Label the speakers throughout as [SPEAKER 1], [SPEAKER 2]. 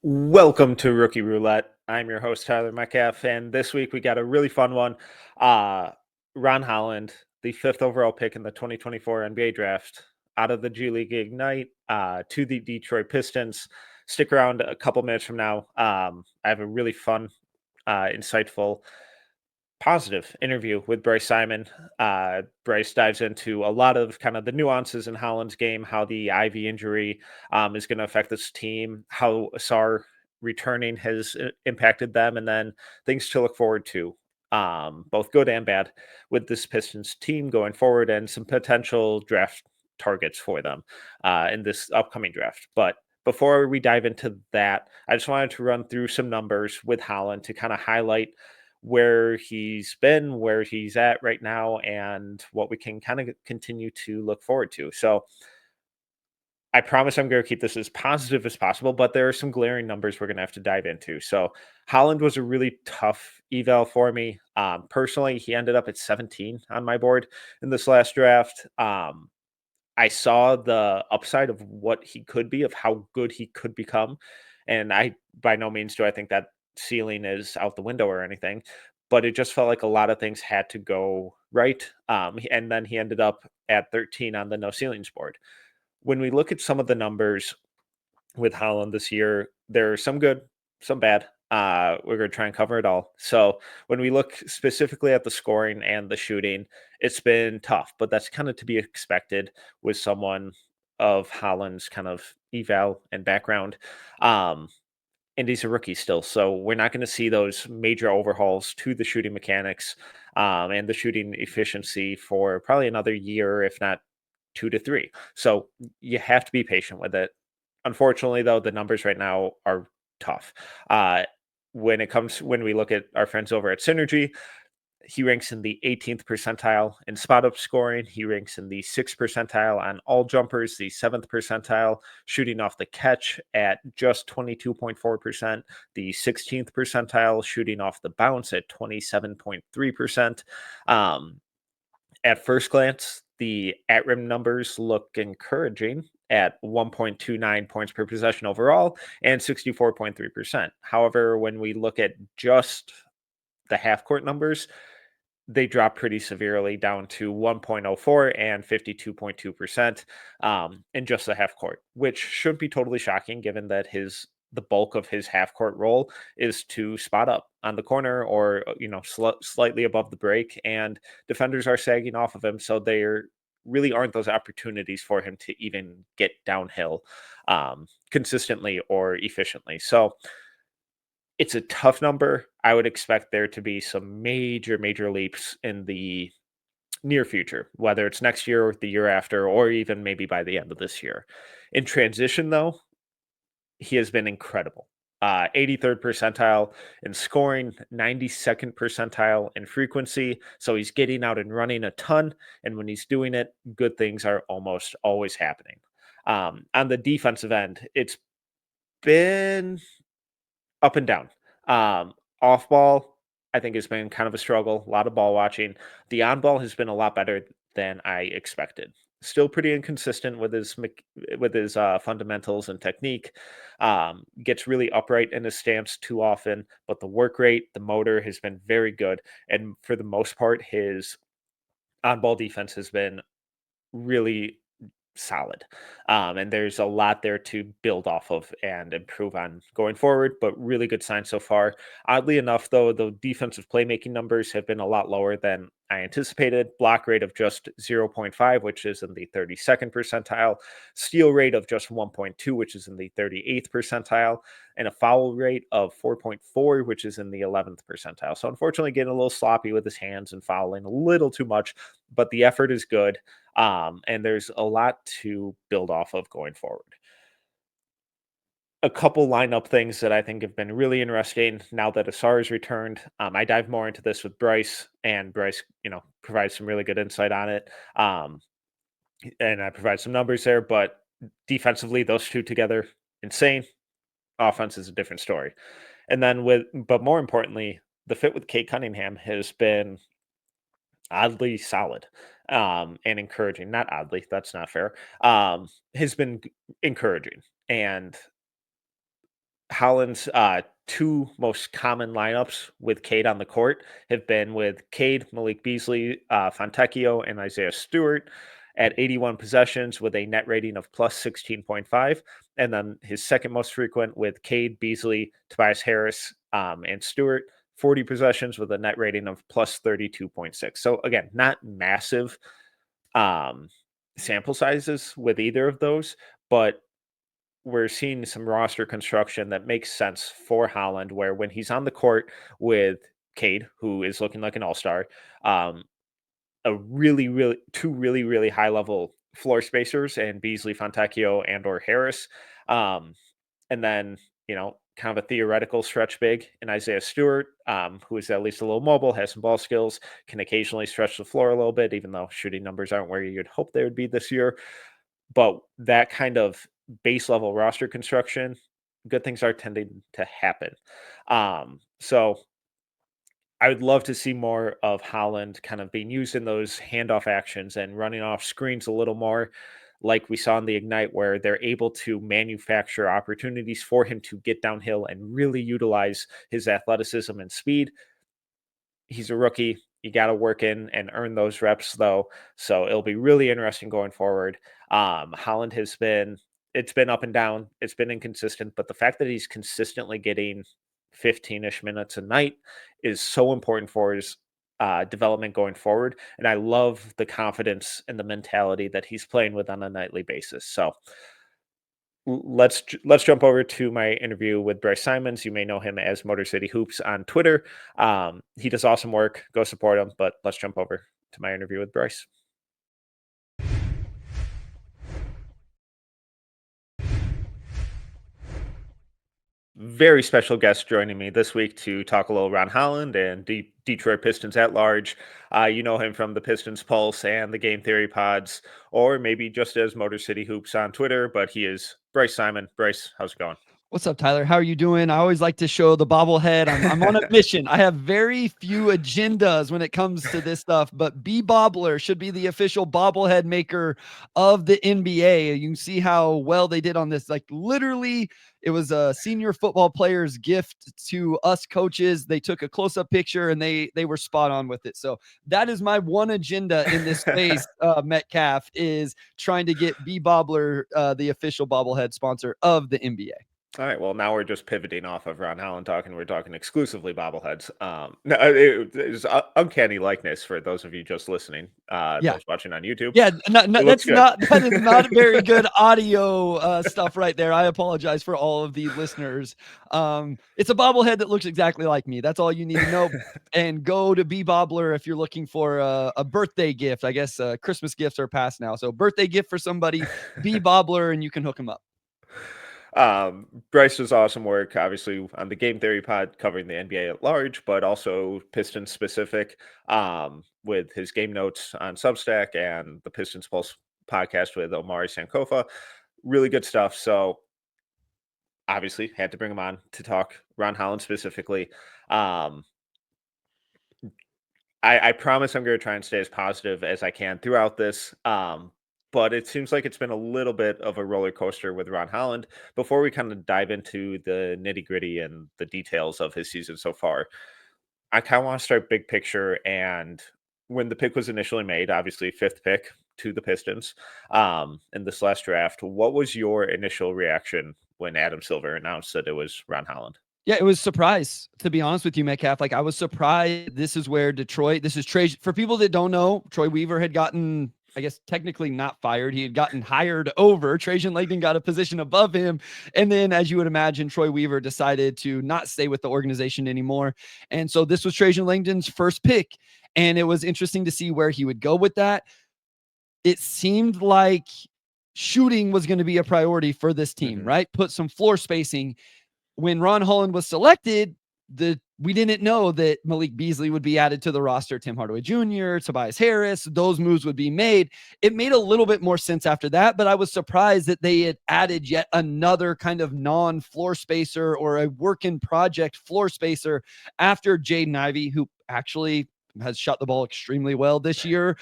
[SPEAKER 1] Welcome to Rookie Roulette. I'm your host, Tyler Metcalf, and this week we got a really fun one. Uh, Ron Holland, the fifth overall pick in the 2024 NBA draft, out of the G League Ignite to the Detroit Pistons. Stick around a couple minutes from now. I have a really fun, insightful, positive interview with Bryce Simon. Bryce dives into a lot of kind of the nuances in Holland's game, how the Ivy injury is going to affect this team, how Asar returning has impacted them, and then things to look forward to, both good and bad, with this Pistons team going forward, and some potential draft targets for them in this upcoming draft. But before we dive into that, I just wanted to run through some numbers with Holland to kind of highlight where he's been, where he's at right now, and what we can kind of continue to look forward to. So I promise I'm going to keep this as positive as possible, but there are some glaring numbers we're going to have to dive into. So Holland was a really tough eval for me. Personally, he ended up at 17 on my board in this last draft. I saw the upside of what he could be, of how good he could become. And I, by no means do I think that ceiling is out the window or anything, but it just felt like a lot of things had to go right. And then he ended up at 13 on the no ceilings board. When we look at some of the numbers with Holland this year, there are some good, some bad. We're going to try and cover it all. So when we look specifically at the scoring and the shooting, it's been tough, but that's kind of to be expected with someone of Holland's kind of eval and background. Um, and he's a rookie still, so we're not going to see those major overhauls to the shooting mechanics and the shooting efficiency for probably another year, if not 2 to 3. So you have to be patient with it. Unfortunately, though, the numbers right now are tough. Uh, when we look at our friends over at Synergy, he ranks in the 18th percentile in spot up scoring. He ranks in the 6th percentile on all jumpers, the 7th percentile shooting off the catch at just 22.4%, the 16th percentile shooting off the bounce at 27.3%. Um, at first glance, the at rim numbers look encouraging at 1.29 points per possession overall and 64.3%. However, when we look at just the half court numbers, they drop pretty severely down to 1.04 and 52.2% in just the half court, which should be totally shocking given that the bulk of his half court role is to spot up on the corner or slightly above the break, and defenders are sagging off of him, so there really aren't those opportunities for him to even get downhill consistently or efficiently. So it's a tough number. I would expect there to be some major, major leaps in the near future, whether it's next year or the year after, or even maybe by the end of this year. In transition, though, he has been incredible. 83rd percentile in scoring, 92nd percentile in frequency. So he's getting out and running a ton. And when he's doing it, good things are almost always happening. On the defensive end, it's been up and down. Um, Off ball, I think has been kind of a struggle. A lot of ball watching. The on ball has been a lot better than I expected. Still pretty inconsistent with his fundamentals and technique. Gets really upright in his stance too often, but the work rate, the motor has been very good, and for the most part, his on ball defense has been really solid. And there's a lot there to build off of and improve on going forward, but really good sign so far. Oddly enough, though, the defensive playmaking numbers have been a lot lower than I anticipated. Block rate of just zero point 0.5, which is in the 32nd percentile, steal rate of just 1.2, which is in the 38th percentile, and a foul rate of 4.4, which is in the 11th percentile. So unfortunately, getting a little sloppy with his hands and fouling a little too much, but the effort is good. And there's a lot to build off of going forward. A couple lineup things that I think have been really interesting now that Asar has returned. I dive more into this with Bryce, and Bryce, provides some really good insight on it. And I provide some numbers there, but defensively, those two together, insane. Offense is a different story. And then but more importantly, the fit with Kate Cunningham has been oddly solid, and encouraging. Not oddly, that's not fair. Has been encouraging. And Holland's two most common lineups with Cade on the court have been with Cade, Malik Beasley, Fontecchio, and Isaiah Stewart at 81 possessions with a net rating of plus 16.5. And then his second most frequent with Cade, Beasley, Tobias Harris, and Stewart, 40 possessions with a net rating of plus 32.6. So again, not massive sample sizes with either of those, but we're seeing some roster construction that makes sense for Holland, where when he's on the court with Cade, who is looking like an all-star, um, two really high level floor spacers and Beasley, Fontecchio, and or Harris. Um, and then, kind of a theoretical stretch big in Isaiah Stewart, who is at least a little mobile, has some ball skills, can occasionally stretch the floor a little bit, even though shooting numbers aren't where you'd hope they would be this year. But that kind of base level roster construction, good things are tending to happen. So I would love to see more of Holland kind of being used in those handoff actions and running off screens a little more, like we saw in the Ignite, where they're able to manufacture opportunities for him to get downhill and really utilize his athleticism and speed. He's a rookie. You got to work in and earn those reps, though. So it'll be really interesting going forward. Holland it's been up and down. It's been inconsistent, but the fact that he's consistently getting 15-ish minutes a night is so important for his development going forward. And I love the confidence and the mentality that he's playing with on a nightly basis. So let's jump over to my interview with Bryce Simons. You may know him as Motor City Hoops on Twitter. He does awesome work. Go support him. But let's jump over to my interview with Bryce. Very special guest joining me this week to talk a little Ron Holland and Detroit Pistons at large. You know him from the Pistons Pulse and the Game Theory Pods, or maybe just as Motor City Hoops on Twitter, but he is Bryce Simon. Bryce, how's it going?
[SPEAKER 2] What's up, Tyler? How are you doing? I always like to show the bobblehead. I'm on a mission. I have very few agendas when it comes to this stuff, but B Bobbler should be the official bobblehead maker of the NBA. You can see how well they did on this. Like literally, it was a senior football player's gift to us coaches. They took a close-up picture and they were spot on with it. So that is my one agenda in this space, Metcalf, is trying to get B Bobbler, the official bobblehead sponsor of the NBA.
[SPEAKER 1] All right. Well, now we're just pivoting off of Ron Holland talking. We're talking exclusively bobbleheads. No, it's uncanny likeness for those of you just listening.
[SPEAKER 2] Yeah.
[SPEAKER 1] Those watching on YouTube.
[SPEAKER 2] Yeah, that is not very good audio stuff right there. I apologize for all of the listeners. It's a bobblehead that looks exactly like me. That's all you need to know. And go to B Bobbler if you're looking for a birthday gift. I guess Christmas gifts are past now. So birthday gift for somebody, B Bobbler, and you can hook them up.
[SPEAKER 1] Bryce does awesome work, obviously, on the Game Theory Pod covering the NBA at large, but also Pistons specific, with his game notes on Substack and the Pistons Pulse podcast with Omari Sankofa. Really good stuff. So obviously had to bring him on to talk Ron Holland specifically. I promise I'm going to try and stay as positive as I can throughout this. But it seems like it's been a little bit of a roller coaster with Ron Holland. Before we kind of dive into the nitty gritty and the details of his season so far, I kind of want to start big picture. And when the pick was initially made, obviously fifth pick to the Pistons in this last draft, what was your initial reaction when Adam Silver announced that it was Ron Holland?
[SPEAKER 2] Yeah, it was a surprise, to be honest with you, Metcalf. Like, I was surprised. This is where this is Trey. For people that don't know, Troy Weaver had gotten, I guess, technically not fired. He had gotten hired over. Trajan Langdon got a position above him. And then, as you would imagine, Troy Weaver decided to not stay with the organization anymore. And so this was Trajan Langdon's first pick. And it was interesting to see where he would go with that. It seemed like shooting was going to be a priority for this team, right? Put some floor spacing. When Ron Holland was selected, we didn't know that Malik Beasley would be added to the roster, Tim Hardaway Jr., Tobias Harris, those moves would be made. It made a little bit more sense after that, but I was surprised that they had added yet another kind of non-floor spacer or a work in project floor spacer after Jaden Ivey, who actually has shot the ball extremely well this year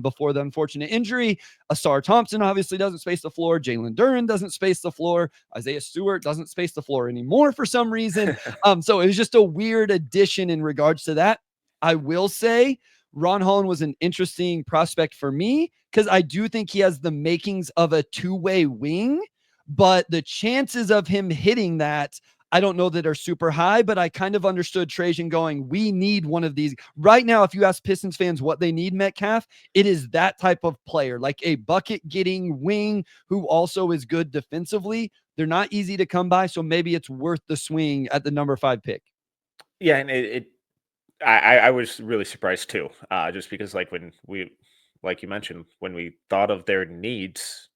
[SPEAKER 2] before the unfortunate injury. Asar Thompson obviously doesn't space the floor. Jalen Duren doesn't space the floor. Isaiah Stewart doesn't space the floor anymore for some reason. So it was just a weird addition in regards to that. I will say Ron Holland was an interesting prospect for me because I do think he has the makings of a two-way wing, but the chances of him hitting that, I don't know that are super high, but I kind of understood Trajan going, we need one of these. Right now, if you ask Pistons fans what they need, Metcalf, it is that type of player, like a bucket-getting wing who also is good defensively. They're not easy to come by, so maybe it's worth the swing at the number 5 pick.
[SPEAKER 1] Yeah, and I was really surprised too, just because like you mentioned, when we thought of their needs,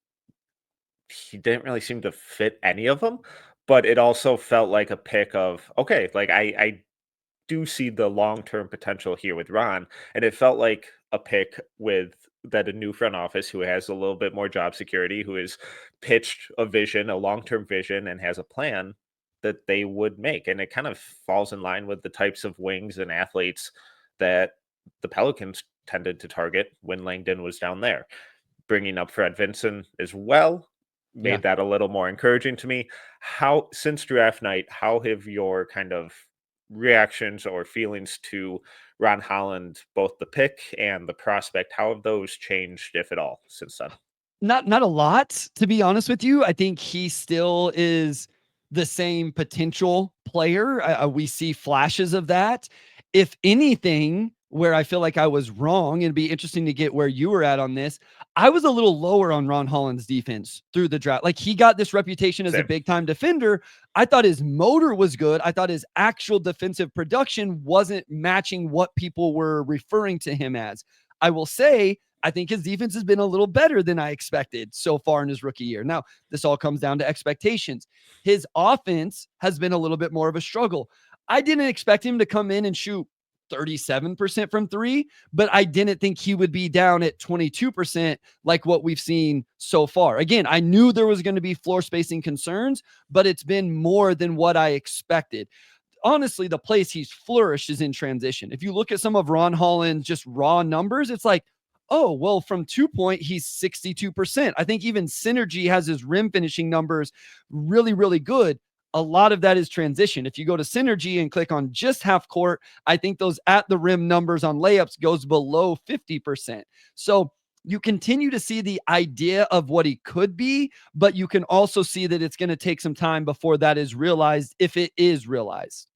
[SPEAKER 1] he didn't really seem to fit any of them. But it also felt like a pick of, okay, like I do see the long term potential here with Ron, and it felt like a pick with that a new front office who has a little bit more job security, who has pitched a vision, a long term vision, and has a plan that they would make, and it kind of falls in line with the types of wings and athletes that the Pelicans tended to target when Langdon was down there. Bringing up Fred Vinson as well
[SPEAKER 2] Yeah.
[SPEAKER 1] made that a little more encouraging to me. How since draft night, how have your kind of reactions or feelings to Ron Holland, both the pick and the prospect, how have those changed, if at all, since then?
[SPEAKER 2] Not a lot, to be honest with you. I think he still is the same potential player. We see flashes of that. If anything, where I feel like I was wrong, and it'd be interesting to get where you were at on this. I was a little lower on Ron Holland's defense through the draft. Like he got this reputation as a
[SPEAKER 1] Same.
[SPEAKER 2] big time defender. I thought his motor was good. I thought his actual defensive production wasn't matching what people were referring to him as. I will say, I think his defense has been a little better than I expected so far in his rookie year. Now, this all comes down to expectations. His offense has been a little bit more of a struggle. I didn't expect him to come in and shoot 37% from 3, but I didn't think he would be down at 22% like what we've seen so far. Again, I knew there was going to be floor spacing concerns, but it's been more than what I expected. Honestly, the place he's flourished is in transition. If you look at some of Ron Holland's just raw numbers, it's like, oh, well, from 2-point, he's 62%. I think even Synergy has his rim finishing numbers really, really good. A lot of that is transition. If you go to Synergy and click on just half court, I think those at the rim numbers on layups goes below 50%. So you continue to see the idea of what he could be, but you can also see that it's going to take some time before that is realized, if it is realized.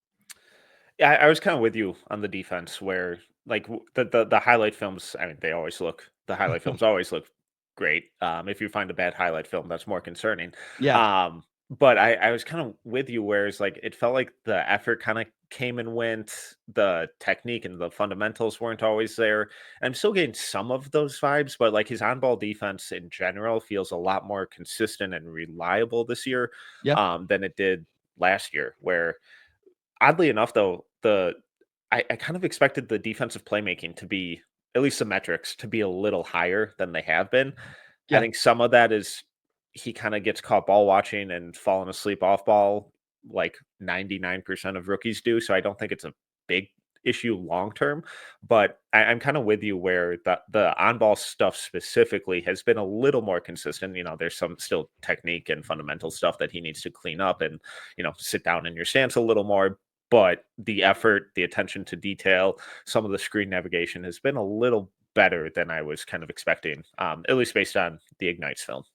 [SPEAKER 1] Yeah, I was kind of with you on the defense where the highlight films, I mean, the highlight films always look great. If you find a bad highlight film, that's more concerning.
[SPEAKER 2] Yeah.
[SPEAKER 1] But I was kind of with you, whereas like it felt like the effort kind of came and went, the technique and the fundamentals weren't always there. I'm still getting some of those vibes, but like his on-ball defense in general feels a lot more consistent and reliable this year
[SPEAKER 2] Yeah.
[SPEAKER 1] than it did last year, where oddly enough, though, I kind of expected the defensive playmaking to be, at least the metrics, to be a little higher than they have been. I
[SPEAKER 2] Yeah.
[SPEAKER 1] think some of that is he kind of gets caught ball watching and falling asleep off ball like 99% of rookies do. So I don't think it's a big issue long term. But I'm kind of with you where the on ball stuff specifically has been a little more consistent. You know, there's some still technique and fundamental stuff that he needs to clean up and, sit down in your stance a little more. But the effort, the attention to detail, some of the screen navigation has been a little better than I was kind of expecting, at least based on the Ignites film.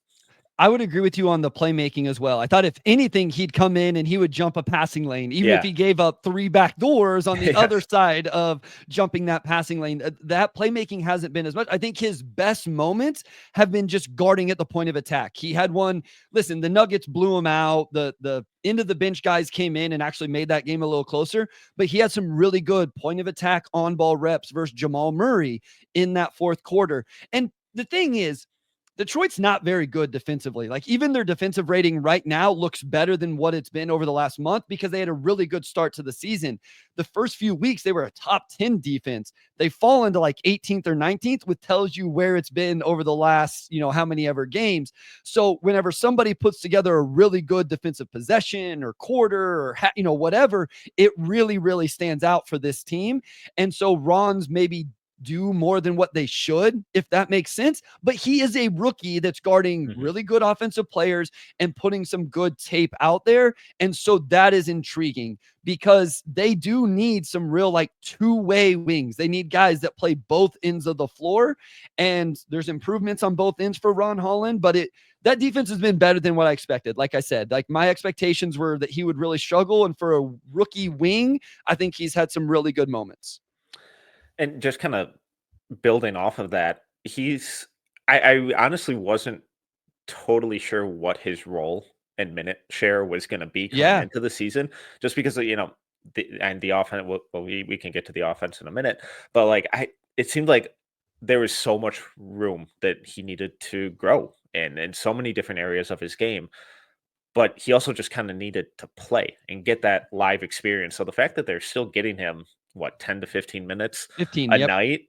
[SPEAKER 2] I would agree with you on the playmaking as well. I thought if anything, he'd come in and he would jump a passing lane, even if
[SPEAKER 1] Yeah.
[SPEAKER 2] he gave up 3 back doors on the other
[SPEAKER 1] Yes.
[SPEAKER 2] side of jumping that passing lane. That playmaking hasn't been as much. I think his best moments have been just guarding at the point of attack. He had one. Listen, the Nuggets blew him out. The end of the bench guys came in and actually made that game a little closer. But he had some really good point of attack on ball reps versus Jamal Murray in that fourth quarter. And the thing is, Detroit's not very good defensively. Like even their defensive rating right now looks better than what it's been over the last month because they had a really good start to the season. The first few weeks, they were a top 10 defense. They fall into like 18th or 19th, which tells you where it's been over the last, how many ever games. So whenever somebody puts together a really good defensive possession or quarter or, whatever, it really, really stands out for this team. And so Ron's maybe do more than what they should, if that makes sense. But he is a rookie that's guarding really good offensive players and putting some good tape out there. And so that is intriguing because they do need some real like two-way wings. They need guys that play both ends of the floor. And there's improvements on both ends for Ron Holland, but that defense has been better than what I expected. Like I said, like my expectations were that he would really struggle. And for a rookie wing, I think he's had some really good moments.
[SPEAKER 1] And just kind of building off of that, I honestly wasn't totally sure what his role and minute share was going to be coming into the season, just because of, the offense. Well, we can get to the offense in a minute, but like it seemed like there was so much room that he needed to grow in so many different areas of his game. But he also just kind of needed to play and get that live experience. So the fact that they're still getting him 10 to 15 minutes
[SPEAKER 2] 15
[SPEAKER 1] a night,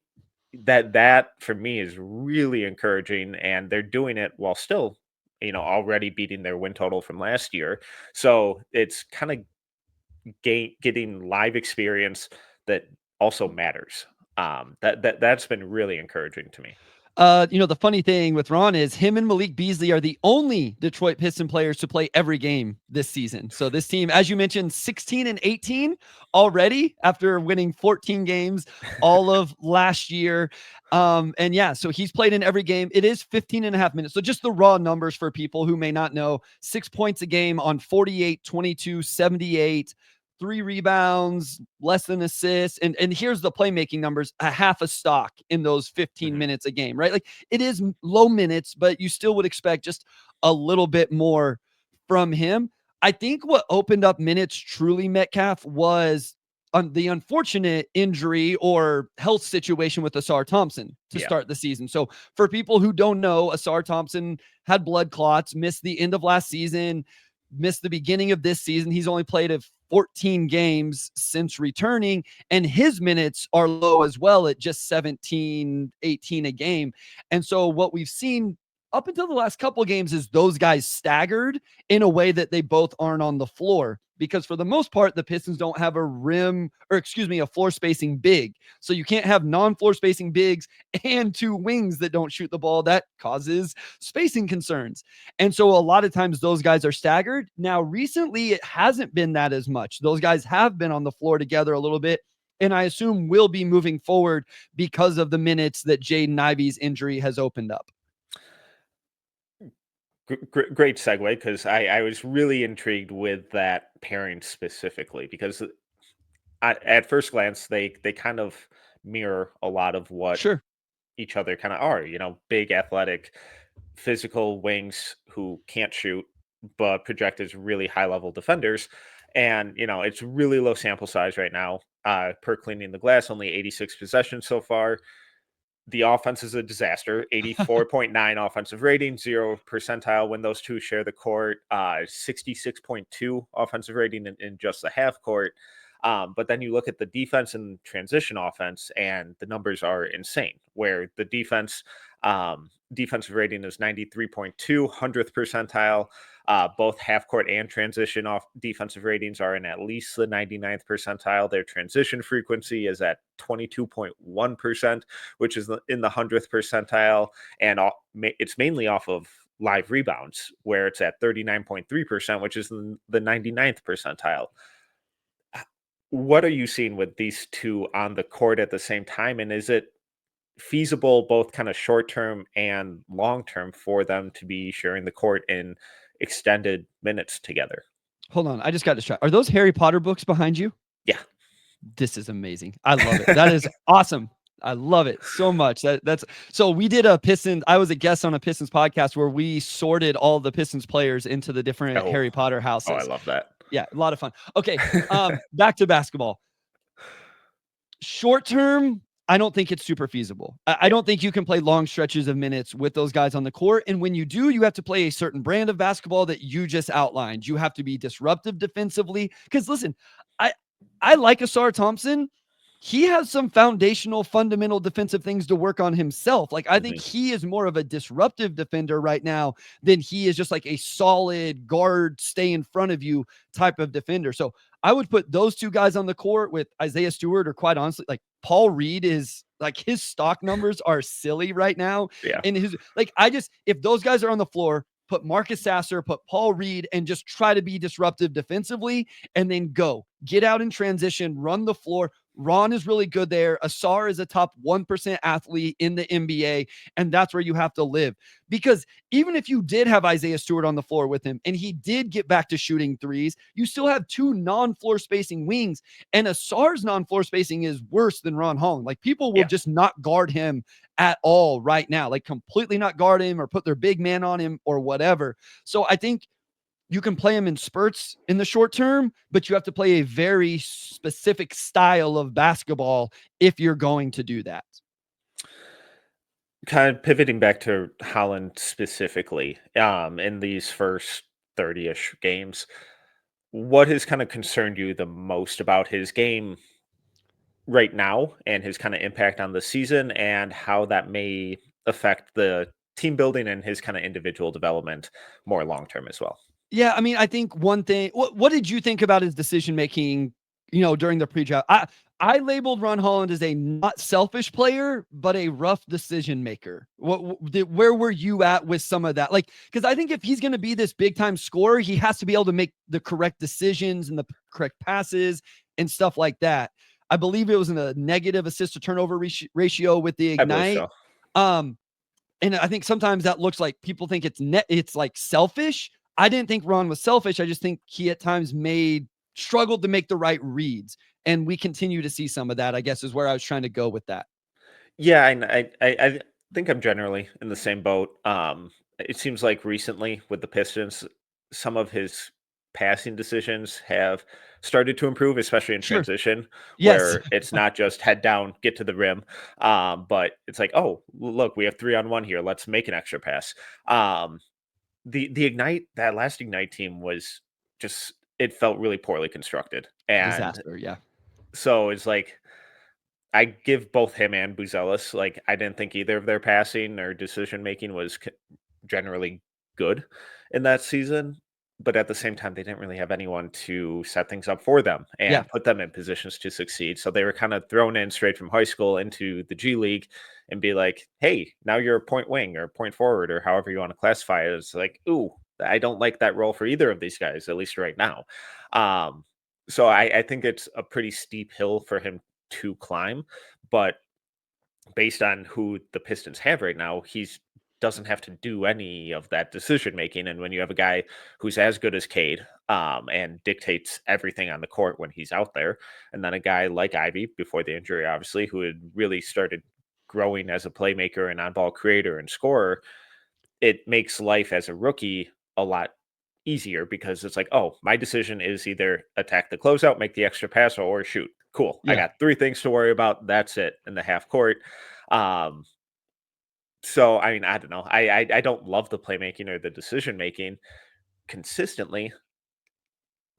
[SPEAKER 1] that for me is really encouraging, and they're doing it while still, already beating their win total from last year. So it's kind of getting live experience that also matters. That's been really encouraging to me.
[SPEAKER 2] The funny thing with Ron is him and Malik Beasley are the only Detroit Piston players to play every game this season. So this team, as you mentioned, 16-18 already after winning 14 games all of last year. And yeah, so he's played in every game. It is 15 and a half minutes. So just the raw numbers for people who may not know: 6 points a game on 48, 22, 78, 3 rebounds, less than assists. And here's the playmaking numbers: a half a stock in those 15 minutes a game, right? Like it is low minutes, but you still would expect just a little bit more from him. I think what opened up minutes truly, Metcalf, was the unfortunate injury or health situation with Asar Thompson to start the season. So for people who don't know, Asar Thompson had blood clots, missed the end of last season, missed the beginning of this season. He's only played 14 games since returning, and his minutes are low as well at just 17, 18 a game. And so what we've seen up until the last couple of games is those guys staggered in a way that they both aren't on the floor, because for the most part, the Pistons don't have a floor spacing big. So you can't have non-floor spacing bigs and two wings that don't shoot the ball. That causes spacing concerns. And so a lot of times those guys are staggered. Now, recently, it hasn't been that as much. Those guys have been on the floor together a little bit, and I assume will be moving forward because of the minutes that Jaden Ivey's injury has opened up.
[SPEAKER 1] Great segue, because I was really intrigued with that pairing specifically, because at first glance they kind of mirror a lot of what each other kind of are. Big, athletic, physical wings who can't shoot but project as really high level defenders. And it's really low sample size right now. Per Cleaning the Glass, only 86 possessions so far. The offense is a disaster. 84.9 offensive rating, 0 percentile when those two share the court. 66.2 offensive rating in just the half court. But then you look at the defense and transition offense, and the numbers are insane. Where the defensive rating is 93.2, 100th percentile. Both half court and transition off defensive ratings are in at least the 99th percentile. Their transition frequency is at 22.1%, which is in the 100th percentile. And it's mainly off of live rebounds, where it's at 39.3%, which is the 99th percentile. What are you seeing with these two on the court at the same time? And is it feasible, both kind of short term and long term, for them to be sharing the court in extended minutes together?
[SPEAKER 2] Hold on, I just got distracted. Are those Harry Potter books behind you?
[SPEAKER 1] Yeah.
[SPEAKER 2] This is amazing. I love it. That is awesome. I love it so much. That's so we did I was a guest on a Pistons podcast where we sorted all the Pistons players into the different Harry Potter houses.
[SPEAKER 1] Oh, I love that.
[SPEAKER 2] Yeah, a lot of fun. Okay, back to basketball. Short term, I don't think it's super feasible. I don't think you can play long stretches of minutes with those guys on the court. And when you do, you have to play a certain brand of basketball that you just outlined. You have to be disruptive defensively. Because listen, I I like Asar Thompson. He has some foundational, fundamental defensive things to work on himself. Like, I think
[SPEAKER 1] Mhm.
[SPEAKER 2] he is more of a disruptive defender right now than he is just like a solid guard, stay in front of you type of defender. So I would put those two guys on the court with Isaiah Stewart, or quite honestly, like Paul Reed is like his stock numbers are silly right now.
[SPEAKER 1] Yeah.
[SPEAKER 2] And his, like, I just, if those guys are on the floor, put Marcus Sasser, put Paul Reed, and just try to be disruptive defensively, and then go get out in transition, run the floor. Ron is really good there. Asar is a top 1% athlete in the NBA, and that's where you have to live. Because even if you did have Isaiah Stewart on the floor with him and he did get back to shooting threes, you still have two non-floor spacing wings, and Asar's non-floor spacing is worse than Ron Holland. Like, people will
[SPEAKER 1] Yeah.
[SPEAKER 2] just not guard him at all right now, like completely not guard him or put their big man on him or whatever. So I think you can play him in spurts in the short term, but you have to play a very specific style of basketball if you're going to do that.
[SPEAKER 1] Kind of pivoting back to Holland specifically, in these first 30-ish games, what has kind of concerned you the most about his game right now and his kind of impact on the season and how that may affect the team building and his kind of individual development more long term as well?
[SPEAKER 2] Yeah, I mean, I think one thing. What did you think about his decision making? During the pre-draft, I labeled Ron Holland as a not selfish player, but a rough decision maker. Where were you at with some of that? Like, because I think if he's going to be this big time scorer, he has to be able to make the correct decisions and the correct passes and stuff like that. I believe it was in a negative assist to turnover ratio with the
[SPEAKER 1] I believe
[SPEAKER 2] Ignite.
[SPEAKER 1] so.
[SPEAKER 2] Um, and I think sometimes that looks like people think it's like selfish. I didn't think Ron was selfish. I just think he at times struggled to make the right reads. And we continue to see some of that, I guess, is where I was trying to go with that.
[SPEAKER 1] Yeah, and I think I'm generally in the same boat. It seems like recently with the Pistons, some of his passing decisions have started to improve, especially in
[SPEAKER 2] Sure.
[SPEAKER 1] transition,
[SPEAKER 2] Yes.
[SPEAKER 1] where it's not just head down, get to the rim, but it's like, oh, look, we have 3-on-1 here. Let's make an extra pass. Um, the Ignite, that last Ignite team was just, it felt really poorly constructed, and
[SPEAKER 2] Disaster. Yeah.
[SPEAKER 1] so it's like I give both him and Buzelis, like, I didn't think either of their passing or decision making was generally good in that season. But at the same time, they didn't really have anyone to set things up for them
[SPEAKER 2] Yeah.
[SPEAKER 1] and put them in positions to succeed. So they were kind of thrown in straight from high school into the G League and be like, hey, now you're a point wing or point forward or however you want to classify it. It's like, ooh, I don't like that role for either of these guys, at least right now. Um, so I think it's a pretty steep hill for him to climb, but based on who the Pistons have right now, he's doesn't have to do any of that decision making. And when you have a guy who's as good as Cade, and dictates everything on the court when he's out there, and then a guy like Ivy before the injury, obviously, who had really started growing as a playmaker and on-ball creator and scorer, it makes life as a rookie a lot easier because it's like, oh, my decision is either attack the closeout, make the extra pass, or shoot. Cool. I
[SPEAKER 2] Yeah.
[SPEAKER 1] got three things to worry about. That's it in the half court. Um, so I mean, I don't know. I don't love the playmaking or the decision making consistently,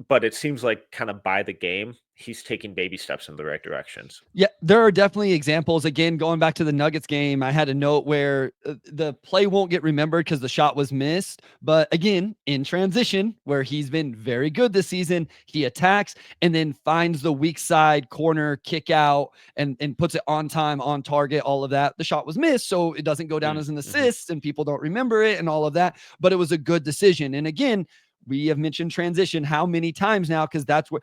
[SPEAKER 1] but it seems like kind of by the game, he's taking baby steps in the right directions.
[SPEAKER 2] Yeah, there are definitely examples. Again, going back to the Nuggets game, I had a note where the play won't get remembered because the shot was missed. But again, in transition, where he's been very good this season, he attacks and then finds the weak side corner kick out and puts it on time, on target, all of that. The shot was missed, so it doesn't go down as an
[SPEAKER 1] Mm-hmm.
[SPEAKER 2] assist and people don't remember it and all of that. But it was a good decision. And again, we have mentioned transition how many times now? Because that's what,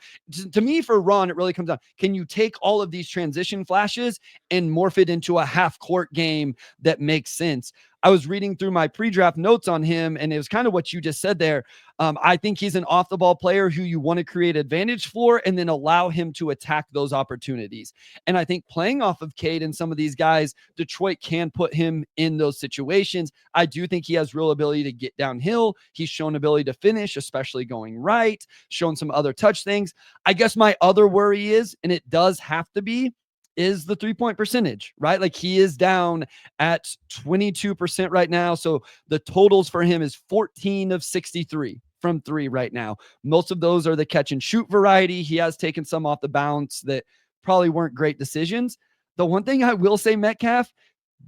[SPEAKER 2] to me, for Ron, it really comes down. Can you take all of these transition flashes and morph it into a half court game that makes sense? I was reading through my pre-draft notes on him, and it was kind of what you just said there. I think he's an off-the-ball player who you want to create advantage for and then allow him to attack those opportunities. And I think playing off of Cade and some of these guys, Detroit can put him in those situations. I do think he has real ability to get downhill. He's shown ability to finish, especially going right, shown some other touch things. I guess my other worry is, and it does have to be, is the 3-point percentage, right? Like he is down at 22% right now. So the totals for him is 14 of 63 from 3 right now. Most of those are the catch and shoot variety. He has taken some off the bounce that probably weren't great decisions. The one thing I will say, Metcalf,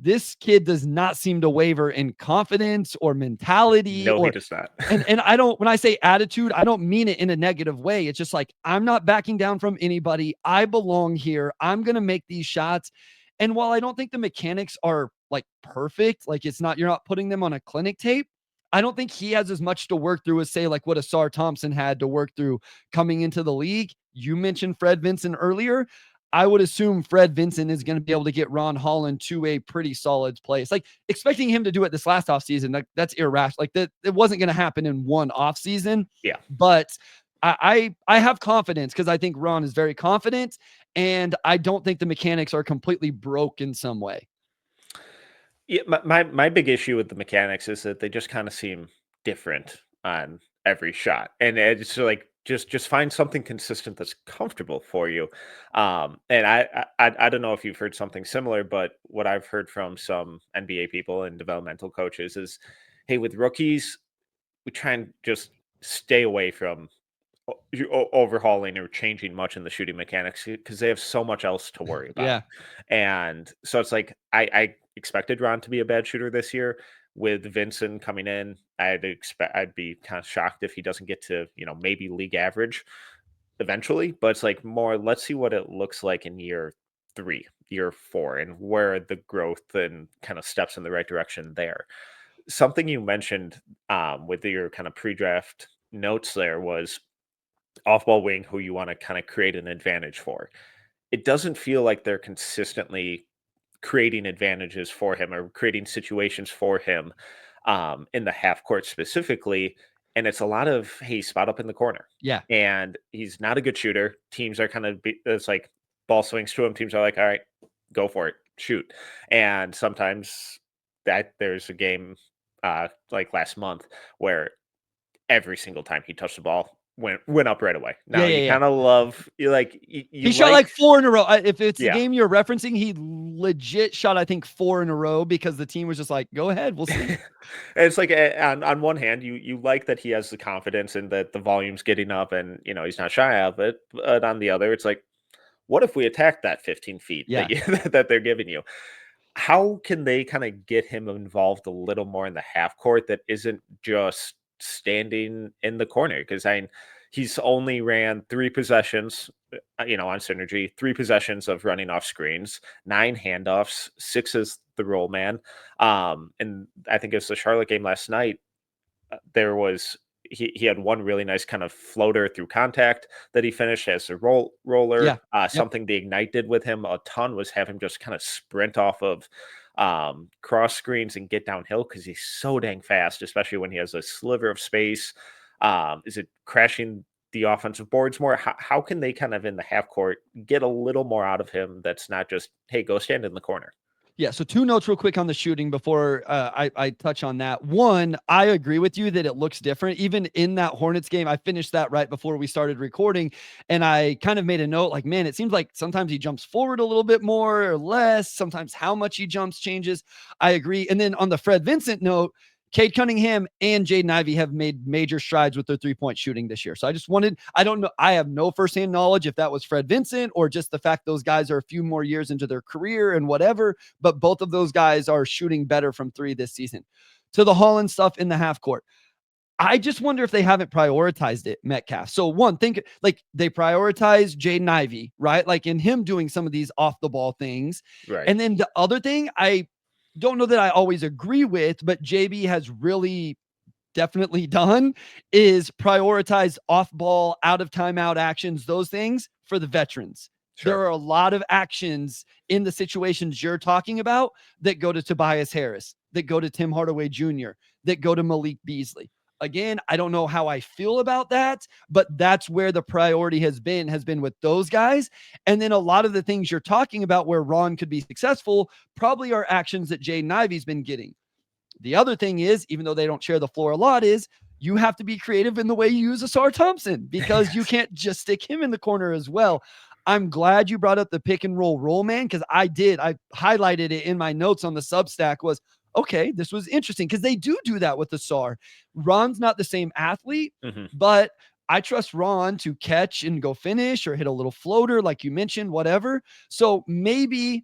[SPEAKER 2] this kid does not seem to waver in confidence or mentality
[SPEAKER 1] No, he
[SPEAKER 2] or
[SPEAKER 1] does not.
[SPEAKER 2] and I don't, when I say attitude, I don't mean it in a negative way. It's just like, I'm not backing down from anybody. I belong here. I'm going to make these shots. And while I don't think the mechanics are like perfect, like it's not, you're not putting them on a clinic tape. I don't think he has as much to work through as say like what Asar Thompson had to work through coming into the league. You mentioned Fred Vincent earlier. I would assume Fred Vincent is going to be able to get Ron Holland to a pretty solid place. Like expecting him to do it this last offseason, that's irrational. Like that, it wasn't going to happen in one offseason.
[SPEAKER 1] Yeah.
[SPEAKER 2] But I have confidence because I think Ron is very confident, and I don't think the mechanics are completely broke in some way.
[SPEAKER 1] Yeah, my big issue with the mechanics is that they just kind of seem different on every shot, and it's like just find something consistent that's comfortable for you. And I don't know if you've heard something similar, but what I've heard from some NBA people and developmental coaches is, hey, with rookies, we try and just stay away from overhauling or changing much in the shooting mechanics because they have so much else to worry about.
[SPEAKER 2] Yeah.
[SPEAKER 1] And so it's like I expected Ron to be a bad shooter this year. With Vincent coming in, I'd be kind of shocked if he doesn't get to, maybe league average eventually. But it's like more, let's see what it looks like in year 3, year 4, and where the growth and kind of steps in the right direction there. Something you mentioned with your kind of pre-draft notes there was off-ball wing who you want to kind of create an advantage for. It doesn't feel like they're consistently creating advantages for him or creating situations for him in the half court specifically. And it's a lot of, hey, spot up in the corner.
[SPEAKER 2] Yeah.
[SPEAKER 1] And he's not a good shooter. Teams are kind of, it's like ball swings to him. Teams are like, all right, go for it, shoot. And sometimes there's a game like last month where every single time he touched the ball went up right away. Now you kind of love
[SPEAKER 2] he shot like 4 in a row. If it's the
[SPEAKER 1] Yeah.
[SPEAKER 2] game you're referencing, he legit shot I think 4 in a row because the team was just like, go ahead, we'll see.
[SPEAKER 1] It's like on one hand, you like that he has the confidence and that the volume's getting up and he's not shy of it. But on the other, it's like, what if we attack that 15 feet
[SPEAKER 2] Yeah.
[SPEAKER 1] that they're giving you? How can they kind of get him involved a little more in the half court that isn't just standing in the corner? Because he's only ran 3 possessions, on synergy, 3 possessions of running off screens, 9 handoffs, 6 as the roll man. And I think it was the Charlotte game last night. There was he had one really nice kind of floater through contact that he finished as a roller.
[SPEAKER 2] Yeah.
[SPEAKER 1] Something the Ignite did with him a ton was have him just kind of sprint off of cross screens and get downhill because he's so dang fast, especially when he has a sliver of space. Is it crashing the offensive boards more? How can they kind of in the half court get a little more out of him that's not just, hey, go stand in the corner?
[SPEAKER 2] Yeah. So 2 notes real quick on the shooting before I touch on that. One, I agree with you that it looks different. Even in that Hornets game, I finished that right before we started recording. And I kind of made a note like, man, it seems like sometimes he jumps forward a little bit more or less. Sometimes how much he jumps changes. I agree. And then on the Fred Vincent note, Cade Cunningham and Jaden Ivey have made major strides with their 3-point shooting this year. So I don't know. I have no firsthand knowledge if that was Fred Vincent or just the fact those guys are a few more years into their career and whatever, but both of those guys are shooting better from 3 this season. To the Holland stuff in the half court, I just wonder if they haven't prioritized it, Metcalf. So one, think like they prioritize Jaden Ivey, right? Like in him doing some of these off the ball things.
[SPEAKER 1] Right.
[SPEAKER 2] And then the other thing I don't know that I always agree with, but JB has really definitely done is prioritize off ball, out of timeout actions, those things for the veterans. Sure. There are a lot of actions in the situations you're talking about that go to Tobias Harris, that go to Tim Hardaway Jr., that go to Malik Beasley. Again, I don't know how I feel about that, but that's where the priority has been with those guys. And then a lot of the things you're talking about where Ron could be successful probably are actions that Jaden Ivey's been getting. The other thing is, even though they don't share the floor a lot, is you have to be creative in the way you use Asar Thompson because you can't just stick him in the corner as well. I'm glad you brought up the pick and roll man, because I highlighted it in my notes on the Substack. Was okay, this was interesting because they do that with the SAR. Ron's not the same athlete, but I trust Ron to catch and go finish or hit a little floater, like you mentioned, whatever. So maybe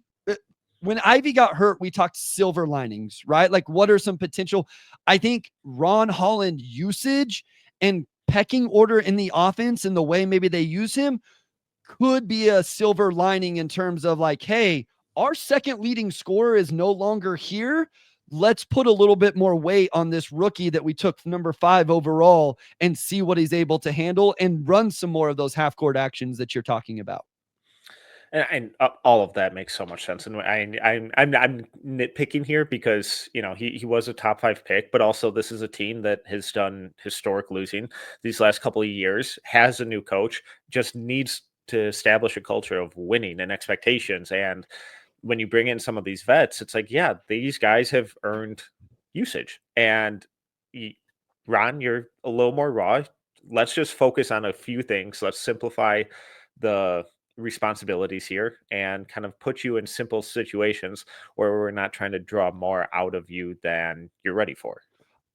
[SPEAKER 2] when Ivy got hurt, we talked silver linings, right? Like, what are some potential? I think Ron Holland usage and pecking order in the offense and the way maybe they use him could be a silver lining in terms of like, hey, our second leading scorer is no longer here. Let's put a little bit more weight on this rookie that we took number 5 overall and see what he's able to handle and run some more of those half court actions that you're talking about.
[SPEAKER 1] And all of that makes so much sense. And I'm nitpicking here because he was a top 5 pick, but also this is a team that has done historic losing these last couple of years, has a new coach, just needs to establish a culture of winning and expectations. And when you bring in some of these vets, it's like, yeah, these guys have earned usage. And Ron, you're a little more raw. Let's just focus on a few things. Let's simplify the responsibilities here and kind of put you in simple situations where we're not trying to draw more out of you than you're ready for.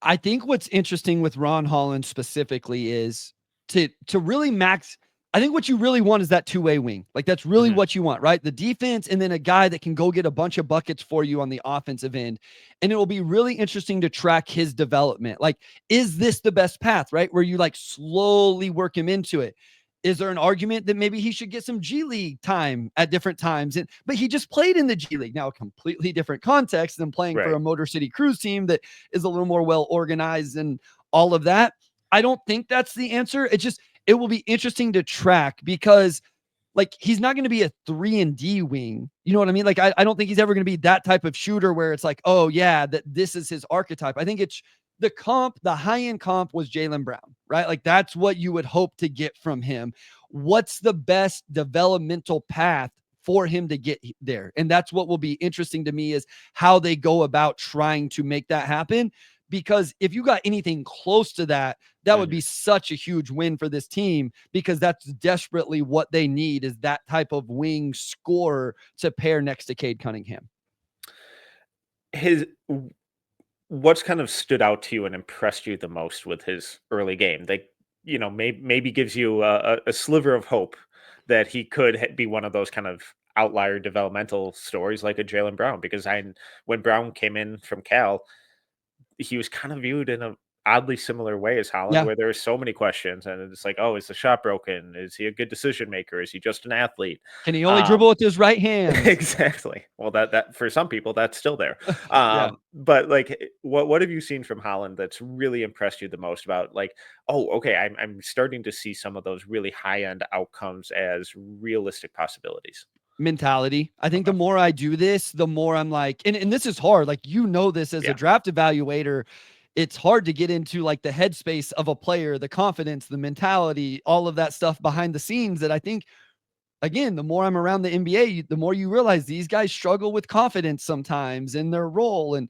[SPEAKER 2] I think what's interesting with Ron Holland specifically is to really max. I think what you really want is that two-way wing. Like, that's really what you want, right? The defense, and then a guy that can go get a bunch of buckets for you on the offensive end. And it will be really interesting to track his development. Like, is this the best path, right? Where you like slowly work him into it. Is there an argument that maybe he should get some G League time at different times? But he just played in the G League. Now, a completely different context than playing for a Motor City Cruise team that is a little more well organized and all of that. I don't think that's the answer. It will be interesting to track because like he's not going to be a 3-and-D wing. You know what I mean? Like, I don't think he's ever going to be that type of shooter where it's like, oh yeah, that this is his archetype. I think it's the high-end comp was Jaylen Brown, right? Like, that's what you would hope to get from him. What's the best developmental path for him to get there? And that's what will be interesting to me, is how they go about trying to make that happen. Because if you got anything close to that, that would be such a huge win for this team, because that's desperately what they need, is that type of wing scorer to pair next to Cade Cunningham.
[SPEAKER 1] What's kind of stood out to you and impressed you the most with his early game? Like, maybe gives you a sliver of hope that he could be one of those kind of outlier developmental stories like a Jaylen Brown. Because when Brown came in from Cal, he was kind of viewed in a oddly similar way as Holland, where there are so many questions, and it's like, oh, is the shot broken? Is he a good decision maker? Is he just an athlete?
[SPEAKER 2] Can he only dribble with his right hand?
[SPEAKER 1] Exactly. Well, that for some people that's still there.
[SPEAKER 2] Yeah.
[SPEAKER 1] But like, what have you seen from Holland that's really impressed you the most about like, oh, okay, I'm starting to see some of those really high end outcomes as realistic possibilities?
[SPEAKER 2] Mentality. I think the more I do this, the more I'm like, and this is hard. Like, this as a draft evaluator, it's hard to get into like the headspace of a player, the confidence, the mentality, all of that stuff behind the scenes that I think, again, the more I'm around the NBA, the more you realize these guys struggle with confidence sometimes in their role. And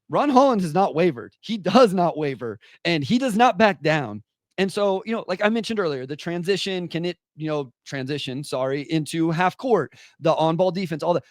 [SPEAKER 2] Ron Holland has not wavered. He does not waver, and he does not back down. And so, like I mentioned earlier, the transition, into half court, the on ball defense, all the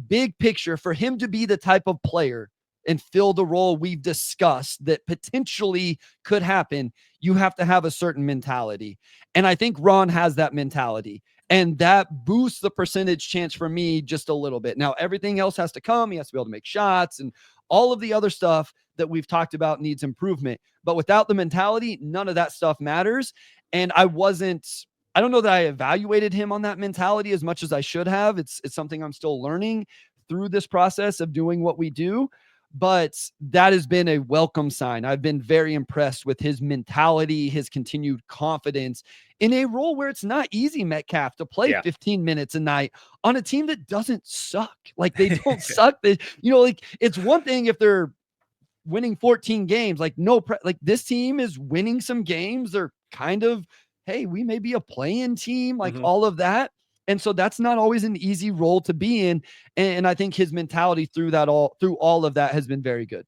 [SPEAKER 2] big picture for him to be the type of player and fill the role we've discussed that potentially could happen. You have to have a certain mentality. And I think Ron has that mentality. And that boosts the percentage chance for me just a little bit. Now, everything else has to come. He has to be able to make shots, and all of the other stuff that we've talked about needs improvement. But without the mentality, none of that stuff matters. And I don't know that I evaluated him on that mentality as much as I should have. It's something I'm still learning through this process of doing what we do. But that has been a welcome sign. I've been very impressed with his mentality, his continued confidence in a role where it's not easy, Metcalf, to play 15 minutes a night on a team that doesn't suck. Like, they don't suck. Like, it's one thing if they're winning 14 games, like like this team is winning some games. They're kind of, hey, we may be a play-in team, like all of that. And so that's not always an easy role to be in. And I think his mentality through all of that has been very good.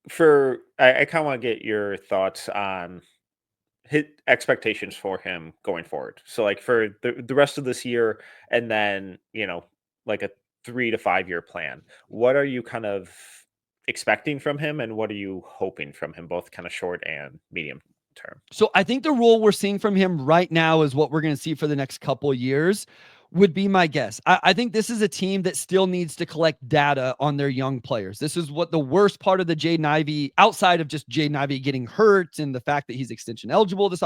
[SPEAKER 1] I kind of want to get your thoughts on hit expectations for him going forward. So like for the rest of this year, and then, like a 3 to 5 year plan, what are you kind of expecting from him, and what are you hoping from him, both kind of short and medium term?
[SPEAKER 2] So I think the role we're seeing from him right now is what we're going to see for the next couple of years, would be my guess. I think this is a team that still needs to collect data on their young players. This is what the worst part of the Jaden Ivey, outside of just Jaden Ivey getting hurt and the fact that he's extension eligible, is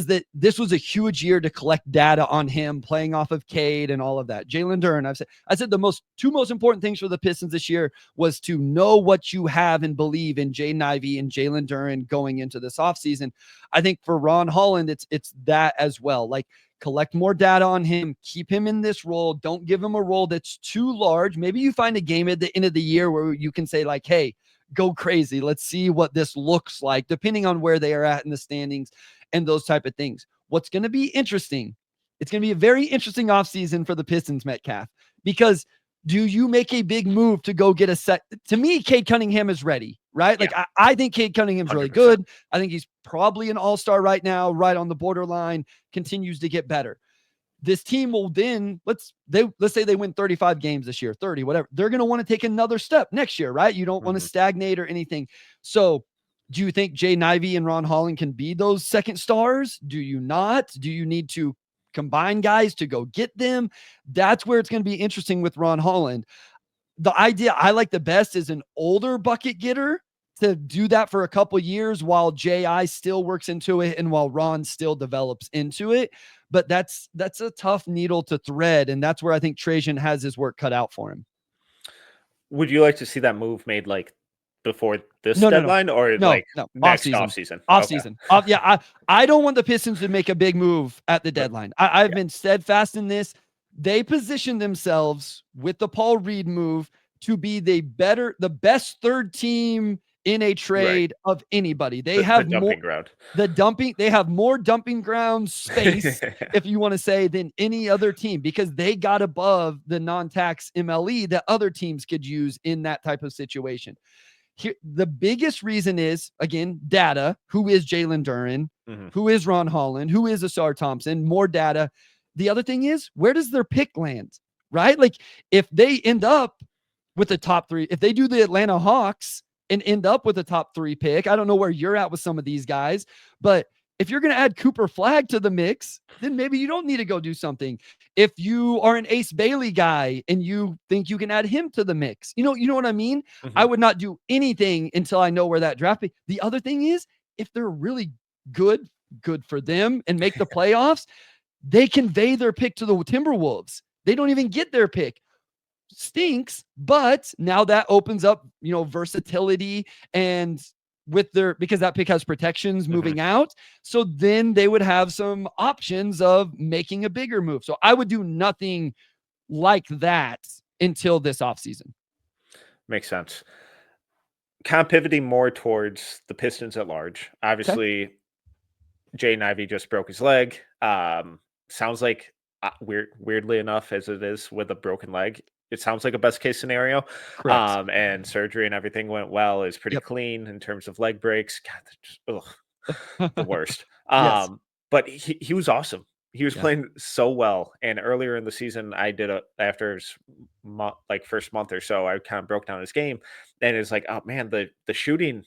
[SPEAKER 2] that this was a huge year to collect data on him playing off of Cade and all of that. Jalen Duren, I said the two most important things for the Pistons this year was to know what you have and believe in Jaden Ivey and Jalen Duren going into this offseason. I think for Ron Holland, it's that as well. Like, collect more data on him, keep him in this role. Don't give him a role that's too large. Maybe you find a game at the end of the year where you can say like, hey, go crazy. Let's see what this looks like, depending on where they are at in the standings and those type of things. What's going to be interesting, it's going to be a very interesting offseason for the Pistons, Metcalf, because do you make a big move to go get a set? To me, Cade Cunningham is ready, right? Like, yeah. I think Cade Cunningham's 100%. Really good. I think he's probably an all-star right now, right on the borderline, continues to get better. This team will then, let's say they win 35 games this year, 30, whatever. They're going to want to take another step next year, right? You don't want to stagnate or anything. So do you think Jaden Ivey and Ron Holland can be those second stars? Do you not? Do you need to combine guys to go get them? That's where it's going to be interesting with Ron Holland. The idea I like the best is an older bucket getter to do that for a couple years while J.I. still works into it and while Ron still develops into it. But that's a tough needle to thread, and that's where I think Trajan has his work cut out for him.
[SPEAKER 1] Would you like to see that move made like before this deadline or like next offseason?
[SPEAKER 2] Offseason. Okay. Yeah, I don't want the Pistons to make a big move at the deadline. I've been steadfast in this. They positioned themselves with the Paul Reed move to be the best third team in a trade of anybody. They have
[SPEAKER 1] the dumping ground.
[SPEAKER 2] They have more dumping ground space, if you want to say, than any other team, because they got above the non-tax MLE that other teams could use in that type of situation. Here, the biggest reason is, again, data. Who is Jalen Duren? Who is Ron Holland? Who is Asar Thompson? More data. The other thing is, where does their pick land, right? Like, if they end up with the top three, if they do the Atlanta Hawks and end up with a top 3 pick, I don't know where you're at with some of these guys, but if you're going to add Cooper Flagg to the mix, then maybe you don't need to go do something. If you are an Ace Bailey guy and you think you can add him to the mix, you know what I mean? I would not do anything until I know where that draft pick. The other thing is, if they're really good for them and make the playoffs, they convey their pick to the Timberwolves. They don't even get their pick. Stinks, but now that opens up, versatility and because that pick has protections moving out. So then they would have some options of making a bigger move. So I would do nothing like that until this offseason.
[SPEAKER 1] Makes sense. Kind of pivoting more towards the Pistons at large. Obviously, Jaden Ivey just broke his leg. Sounds like, weirdly enough, as it is with a broken leg, it sounds like a best case scenario.
[SPEAKER 2] Correct.
[SPEAKER 1] And surgery and everything went well. Is pretty clean in terms of leg breaks. God, the worst.
[SPEAKER 2] Yes.
[SPEAKER 1] But he was awesome. He was playing so well. And earlier in the season, I did after his first month or so, I kind of broke down his game, and it's like, oh man, the shooting,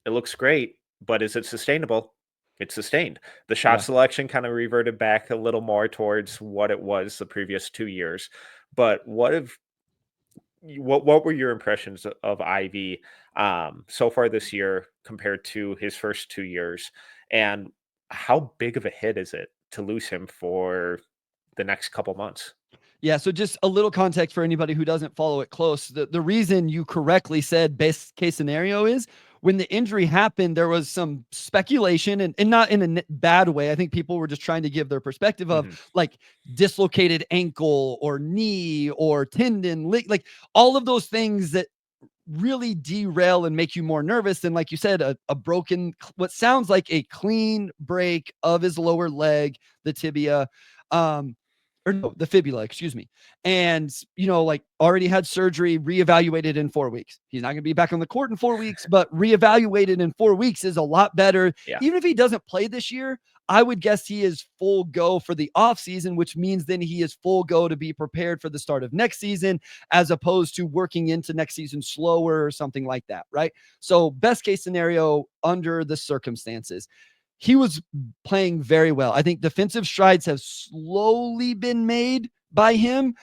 [SPEAKER 1] it looks great, but is it sustainable? It's sustained. The shot selection kind of reverted back a little more towards what it was the previous 2 years. But what were your impressions of Ivy so far this year compared to his first 2 years? And how big of a hit is it to lose him for the next couple months?
[SPEAKER 2] Yeah, so just a little context for anybody who doesn't follow it close. The reason you correctly said best case scenario is when the injury happened, there was some speculation and not in a bad way. I think people were just trying to give their perspective of like dislocated ankle or knee or tendon, like all of those things that really derail and make you more nervous than, like you said, a broken, what sounds like a clean break of his lower leg, the tibia. or no, the fibula, excuse me. And, like already had surgery, reevaluated in 4 weeks. He's not going to be back on the court in 4 weeks, but reevaluated in 4 weeks is a lot better.
[SPEAKER 1] Yeah.
[SPEAKER 2] Even if he doesn't play this year, I would guess he is full go for the offseason, which means then he is full go to be prepared for the start of next season, as opposed to working into next season slower or something like that, right? So best case scenario under the circumstances. He was playing very well. I think defensive strides have slowly been made by him.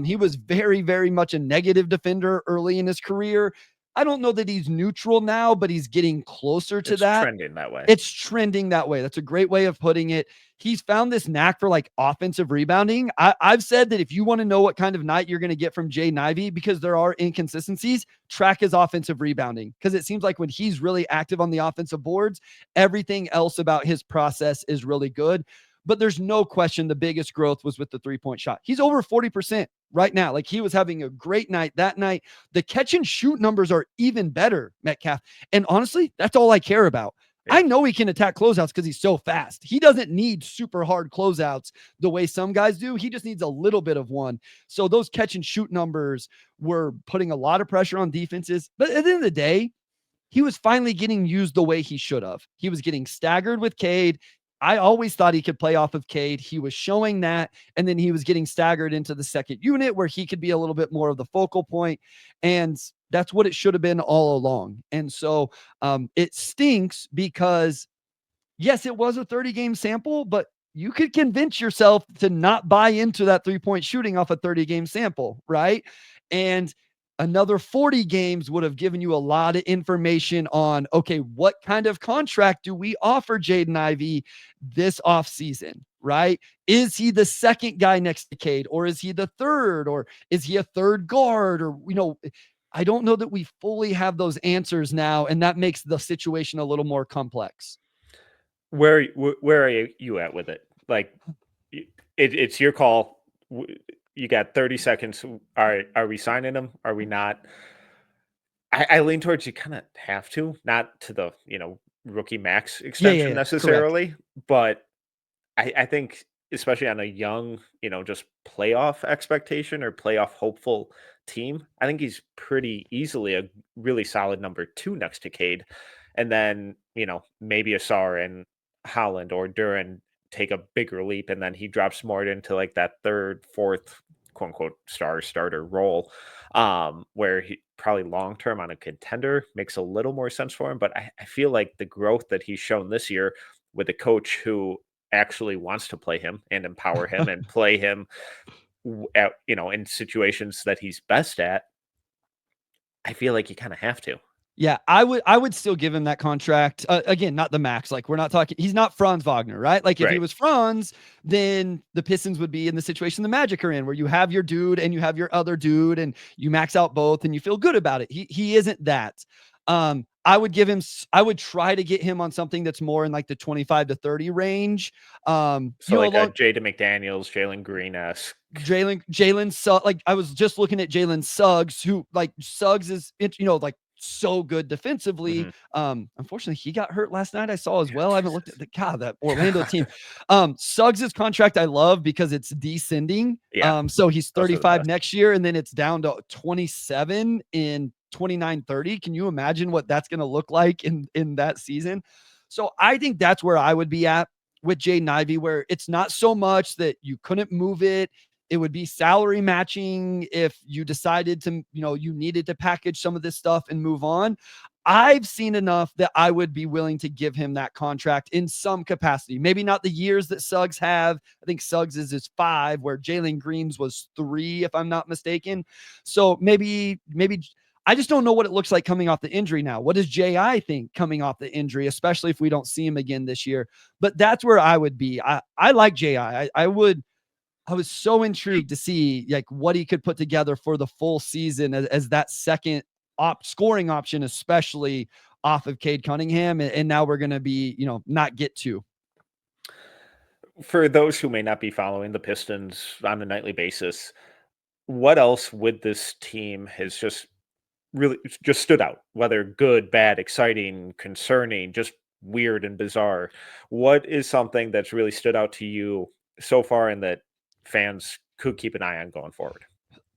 [SPEAKER 2] He was very, very much a negative defender early in his career. I don't know that he's neutral now, but he's getting closer to that.
[SPEAKER 1] Trending that way.
[SPEAKER 2] It's trending that way. That's a great way of putting it. He's found this knack for like offensive rebounding. I've said that if you want to know what kind of night you're going to get from Jaden Ivey, because there are inconsistencies, track his offensive rebounding. Because it seems like when he's really active on the offensive boards, everything else about his process is really good. But there's no question the biggest growth was with the 3-point shot. He's over 40% right now. Like, he was having a great night that night. The catch and shoot numbers are even better, Metcalf. And honestly, that's all I care about. Yeah. I know he can attack closeouts because he's so fast. He doesn't need super hard closeouts the way some guys do. He just needs a little bit of one. So those catch and shoot numbers were putting a lot of pressure on defenses. But at the end of the day, he was finally getting used the way he should have. He was getting staggered with Cade. I always thought he could play off of Cade. He was showing that. And then he was getting staggered into the second unit where he could be a little bit more of the focal point. And that's what it should have been all along. And so it stinks because, yes, it was a 30-game sample, but you could convince yourself to not buy into that 3-point shooting off a 30-game sample, right? And another 40 games would have given you a lot of information on, okay, what kind of contract do we offer Jaden Ivey this offseason, right? Is he the second guy next to Cade, or is he the third, or is he a third guard? Or, I don't know that we fully have those answers now, and that makes the situation a little more complex.
[SPEAKER 1] Where are you at with it? Like, it's your call. You got 30 seconds. Are we signing him? Are we not? I lean towards you kind of have to, not to the, rookie max extension necessarily, correct. But I think especially on a young, just playoff expectation or playoff hopeful team, I think he's pretty easily a really solid number 2 next to Cade. And then, maybe Asar and Holland or Duran take a bigger leap, and then he drops more into like that third, fourth, quote unquote starter role, where he probably long term on a contender makes a little more sense for him. But I feel like the growth that he's shown this year with a coach who actually wants to play him and empower him and play him at, in situations that he's best at, I feel like you kind of have to.
[SPEAKER 2] Yeah, I would still give him that contract. Again, not the max. Like, we're not talking, he's not Franz Wagner, right? Like, if he was Franz, then the Pistons would be in the situation the Magic are in, where you have your dude and you have your other dude and you max out both and you feel good about it. He isn't that. I would try to get him on something that's more in like the 25 to 30 range.
[SPEAKER 1] So like a Jaden McDaniels, Jalen Green-esque.
[SPEAKER 2] Jalen Suggs. Like, I was just looking at Jalen Suggs, who, like, Suggs is, like, so good defensively. Unfortunately, he got hurt last night, I saw as well. I haven't looked at that Orlando team. Suggs's contract I love because it's descending. So he's 35 next year, and then it's down to 27 in 29-30. Can you imagine what that's going to look like in that season? So I think that's where I would be at with Jaden Ivey, where it's not so much that you couldn't move it. It would be salary matching if you decided to, you needed to package some of this stuff and move on. I've seen enough that I would be willing to give him that contract in some capacity. Maybe not the years that Suggs have. I think Suggs is 5, where Jalen Green's was 3, if I'm not mistaken. So maybe I just don't know what it looks like coming off the injury now. What does J.I. think coming off the injury, especially if we don't see him again this year? But that's where I would be. I like J.I. I was so intrigued to see like what he could put together for the full season as that second scoring option, especially off of Cade Cunningham. And now we're going to be, not get to.
[SPEAKER 1] For those who may not be following the Pistons on a nightly basis, what else with this team has just really just stood out, whether good, bad, exciting, concerning, just weird and bizarre? What is something that's really stood out to you so far, and that fans could keep an eye on going forward.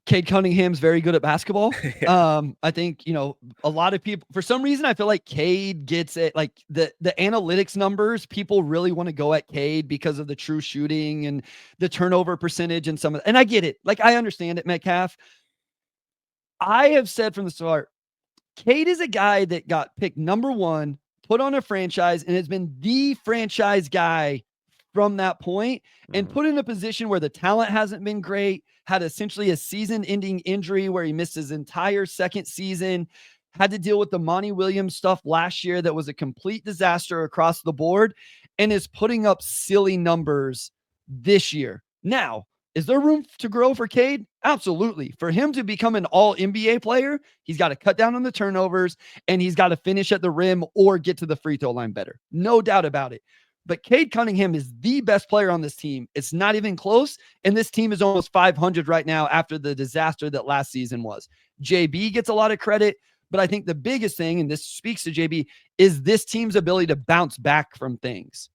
[SPEAKER 2] Cade Cunningham's very good at basketball.
[SPEAKER 1] Yeah.
[SPEAKER 2] I think, a lot of people, for some reason, I feel like Cade gets it. Like the analytics numbers, people really want to go at Cade because of the true shooting and the turnover percentage and and I get it. Like, I understand it, Metcalf. I have said from the start, Cade is a guy that got picked number 1, put on a franchise, and has been the franchise guy from that point, and put in a position where the talent hasn't been great, had essentially a season-ending injury where he missed his entire second season, had to deal with the Monty Williams stuff last year that was a complete disaster across the board, and is putting up silly numbers this year. Now, is there room to grow for Cade? Absolutely. For him to become an all NBA player, he's got to cut down on the turnovers and he's got to finish at the rim or get to the free throw line better. No doubt about it. But Cade Cunningham is the best player on this team. It's not even close. And this team is almost 500 right now after the disaster that last season was. JB gets a lot of credit, but I think the biggest thing, and this speaks to JB, is this team's ability to bounce back from things.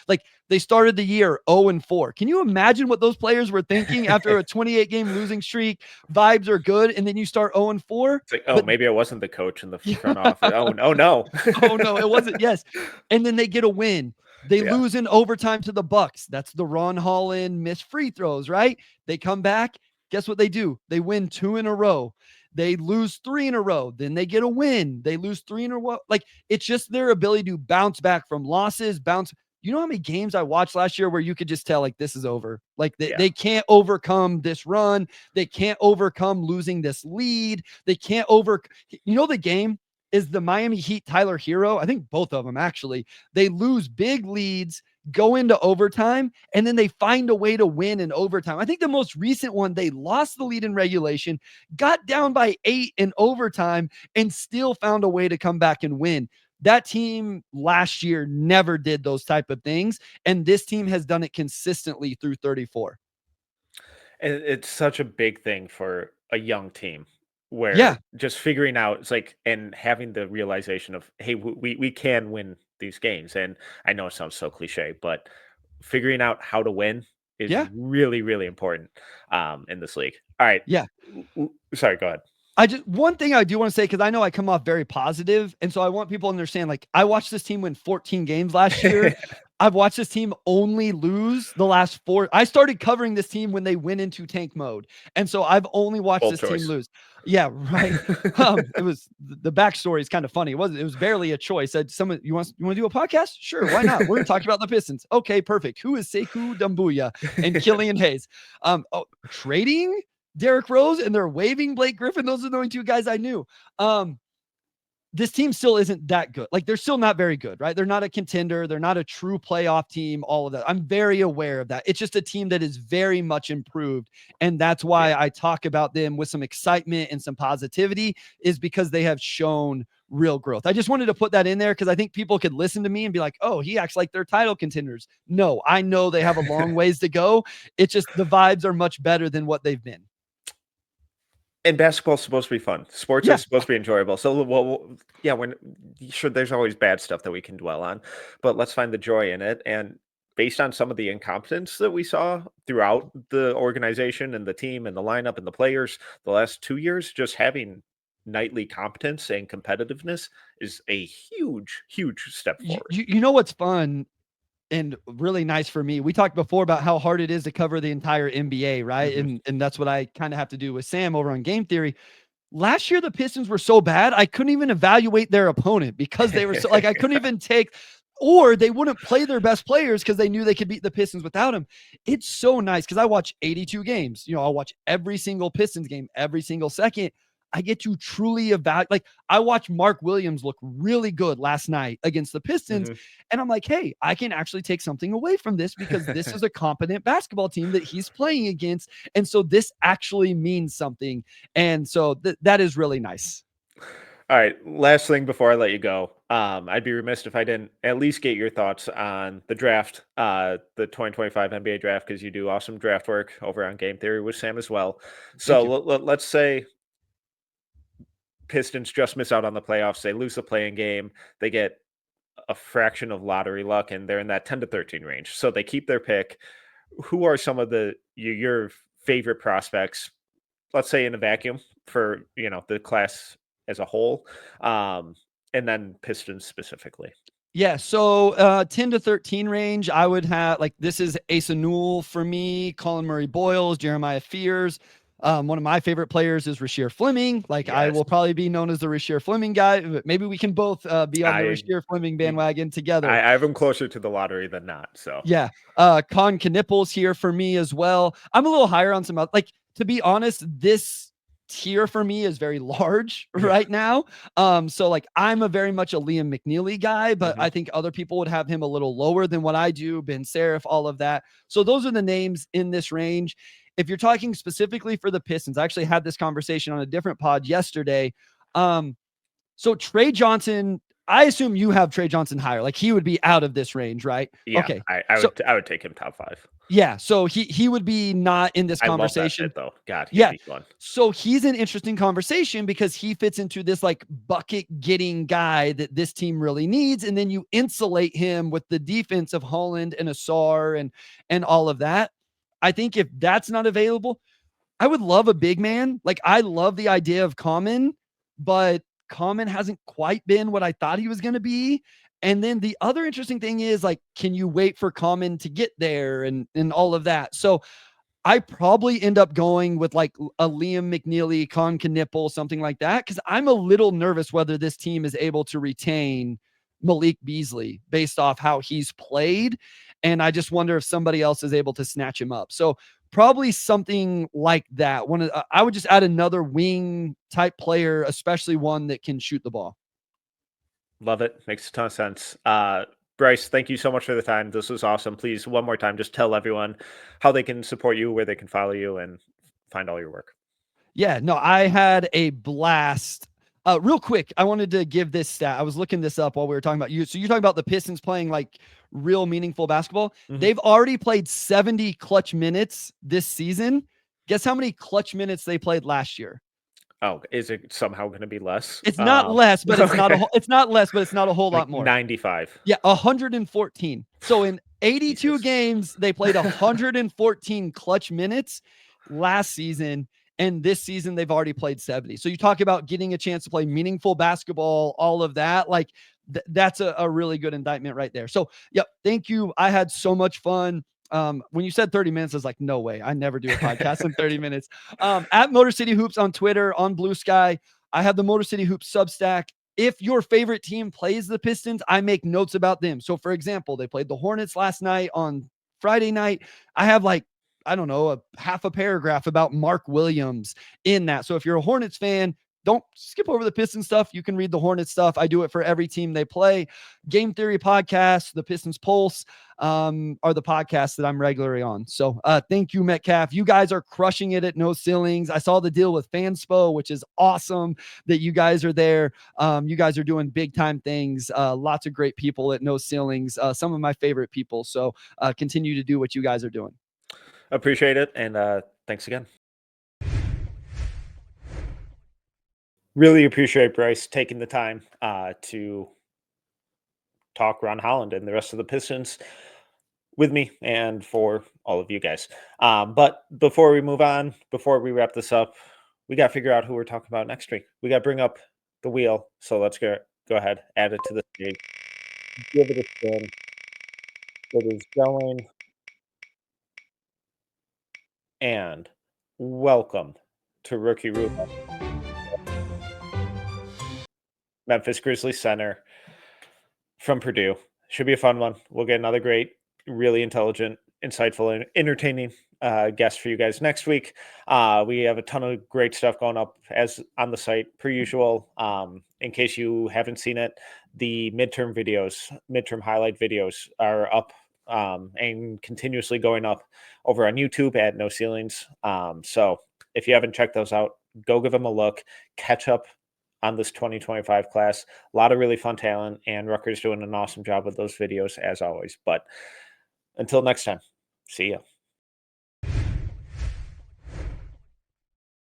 [SPEAKER 2] Like, they started the year 0-4. Can you imagine what those players were thinking after a 28-game losing streak? Vibes are good, and then you start 0-4.
[SPEAKER 1] It's like, maybe I wasn't the coach in the front office. Oh no.
[SPEAKER 2] Oh no, it wasn't. Yes. And then they get a win. They lose in overtime to the Bucks. That's the Ron Holland missed free throws, right? They come back. Guess what they do? They win 2 in a row. They lose 3 in a row. Then they get a win. They lose 3 in a row. Like, it's just their ability to bounce back from losses, You know how many games I watched last year where you could just tell, like, this is over. Like, they can't overcome this run. They can't overcome losing this lead. They can't the game is the Miami Heat Tyler Hero. I think both of them, actually. They lose big leads, go into overtime, and then they find a way to win in overtime. I think the most recent one, they lost the lead in regulation, got down by 8 in overtime, and still found a way to come back and win. That team last year never did those type of things, and this team has done it consistently through 34.
[SPEAKER 1] And it's such a big thing for a young team where just figuring out, it's like, and having the realization of, hey, we can win these games. And I know it sounds so cliche, but figuring out how to win is really, really important in this league. All right.
[SPEAKER 2] Yeah.
[SPEAKER 1] Sorry, go ahead.
[SPEAKER 2] One thing I do want to say, because I know I come off very positive, and so I want people to understand, like, I watched this team win 14 games last year. I've watched this team only lose the last 4. I started covering this team when they went into tank mode, and so I've only watched this team lose. Yeah, right. It was, the backstory is kind of funny. It was barely a choice. You want to do a podcast? Sure, why not? We're talking about the Pistons. Okay, perfect. Who is Sekou Doumbouya and Killian Hayes? Trading Derrick Rose, and they're waiving Blake Griffin. Those are the only 2 guys I knew. This team still isn't that good. Like, they're still not very good, right? They're not a contender. They're not a true playoff team, all of that. I'm very aware of that. It's just a team that is very much improved. And that's why I talk about them with some excitement and some positivity, is because they have shown real growth. I just wanted to put that in there because I think people could listen to me and be like, oh, he acts like they're title contenders. No, I know they have a long ways to go. It's just the vibes are much better than what they've been.
[SPEAKER 1] And basketball's supposed to be fun. Sports is supposed to be enjoyable. So, when sure, there's always bad stuff that we can dwell on, but let's find the joy in it. And based on some of the incompetence that we saw throughout the organization and the team and the lineup and the players the last 2 years, just having nightly competence and competitiveness is a huge, huge step forward.
[SPEAKER 2] You know what's fun and really nice for me? We talked before about how hard it is to cover the entire NBA, right?
[SPEAKER 1] Mm-hmm.
[SPEAKER 2] And that's what I kind of have to do with Sam over on Game Theory. Last year, the Pistons were so bad, I couldn't even evaluate their opponent because they were so, like, I couldn't even or they wouldn't play their best players because they knew they could beat the Pistons without them. It's so nice because I watch 82 games. I'll watch every single Pistons game, every single second. I get to truly evaluate. Like, I watched Mark Williams look really good last night against the Pistons. Mm-hmm. And I'm like, hey, I can actually take something away from this because this is a competent basketball team that he's playing against. And so this actually means something. And so that is really nice.
[SPEAKER 1] All right. Last thing before I let you go. I'd be remiss if I didn't at least get your thoughts on the draft, the 2025 NBA draft, because you do awesome draft work over on Game Theory with Sam as well. So let's say Pistons just miss out on the playoffs. They lose the play-in game. They get a fraction of lottery luck, and they're in that 10 to 13 range. So they keep their pick. who are some of your favorite prospects, let's say in a vacuum for, the class as a whole, and then Pistons specifically?
[SPEAKER 2] Yeah, so 10 to 13 range, I would have like this is Asa Newell for me, Colin Murray Boyles, Jeremiah Fears. One of my favorite players is Rasheer Fleming. Like I
[SPEAKER 1] Yes.
[SPEAKER 2] will probably be known as the Rasheer Fleming guy, but maybe we can both be on the
[SPEAKER 1] I
[SPEAKER 2] Rasheer Fleming
[SPEAKER 1] y-
[SPEAKER 2] bandwagon together.
[SPEAKER 1] I have him closer to the lottery than not. So
[SPEAKER 2] Yeah. Con Knipples here for me as well. I'm a little higher on some other, like to be honest, this tier for me is very large
[SPEAKER 1] yeah.
[SPEAKER 2] right now. So like I'm a very much a Liam McNeely guy, but
[SPEAKER 1] Mhm.
[SPEAKER 2] I think other people would have him a little lower than what I do, Ben Serif, all of that. So those are the names in this range. If you're talking specifically for the Pistons, I actually had this conversation on a different pod yesterday. So Trey Johnson, I assume you have Trey Johnson higher. Like he would be out of this range, right?
[SPEAKER 1] Yeah,
[SPEAKER 2] Okay.
[SPEAKER 1] I
[SPEAKER 2] So
[SPEAKER 1] would take him top 5.
[SPEAKER 2] yeah, so he would be not in this
[SPEAKER 1] I love that
[SPEAKER 2] conversation.
[SPEAKER 1] fit though. God, he'd
[SPEAKER 2] Yeah.
[SPEAKER 1] be fun.
[SPEAKER 2] So he's an interesting conversation because he fits into this like bucket getting guy that this team really needs. And then you insulate him with the defense of Holland and Asar and all of that. I think if that's not available, I would love a big man. Like I love the idea of Common, but Common hasn't quite been what I thought he was going to be. And then the other interesting thing is like, can you wait for Common to get there and all of that? So I probably end up going with like a Liam McNeely, Con Knipple, something like that, because I'm a little nervous whether this team is able to retain Malik Beasley based off how he's played. And I just wonder if somebody else is able to snatch him up. So probably something like that. I would just add another wing type player, especially one that can shoot the ball.
[SPEAKER 1] Love it. Makes a ton of sense. Bryce, thank you so much for the time. This was awesome. Please, one more time, just tell everyone how they can support you, where they can follow you, and find all your work.
[SPEAKER 2] Yeah, no, I had a blast. Real quick, I wanted to give this stat. I was looking this up while we were talking about you. So you're talking about the Pistons playing like real meaningful basketball.
[SPEAKER 1] Mhm.
[SPEAKER 2] They've already played 70 clutch minutes this season. Guess how many clutch minutes they played last year?
[SPEAKER 1] Oh, is it somehow going to be less?
[SPEAKER 2] It's not less, but it's not a
[SPEAKER 1] Okay.
[SPEAKER 2] it's not less, but it's not a whole lot
[SPEAKER 1] Like
[SPEAKER 2] more.
[SPEAKER 1] 95.
[SPEAKER 2] Yeah, 114. So in 82
[SPEAKER 1] Jesus.
[SPEAKER 2] games, they played 114 clutch minutes last season. And this season, they've already played 70. So you talk about getting a chance to play meaningful basketball, all of that. Like that's a really good indictment right there. So, yep. Thank you. I had so much fun. When you said 30 minutes, I was like, no way. I never do a podcast in 30 minutes. At Motor City Hoops on Twitter, on Blue Sky. I have the Motor City Hoops Substack. If your favorite team plays the Pistons, I make notes about them. So, for example, they played the Hornets last night on Friday night. I have like, I don't know, a half a paragraph about Mark Williams in that. So, if you're a Hornets fan, don't skip over the Pistons stuff. You can read the Hornets stuff. I do it for every team they play. Game Theory Podcast, the Pistons Pulse are the podcasts that I'm regularly on. So thank you, Metcalf. You guys are crushing it at No Ceilings. I saw the deal with Fanspo, which is awesome that you guys are there. You guys are doing big time things. Lots of great people at No Ceilings. Some of my favorite people. So continue to do what you guys are doing.
[SPEAKER 1] Appreciate it. And thanks again. Really appreciate Bryce taking the time to talk Ron Holland and the rest of the Pistons with me and for all of you guys. But before we move on, before we wrap this up, we got to figure out who we're talking about next week. We got to bring up the wheel. So let's go ahead, add it to the stage, give it a spin. It is going. And welcome to Rookie Roulette, Memphis Grizzlies center from Purdue. Should be a fun one. We'll get another great, really intelligent, insightful, and entertaining guest for you guys next week. We have a ton of great stuff going up as on the site per usual. In case you haven't seen it, the midterm highlight videos are up and continuously going up over on YouTube at No Ceilings. So if you haven't checked those out, go give them a look, catch up on this 2025 class. A lot of really fun talent, and Rutgers doing an awesome job with those videos as always. But until next time, see ya.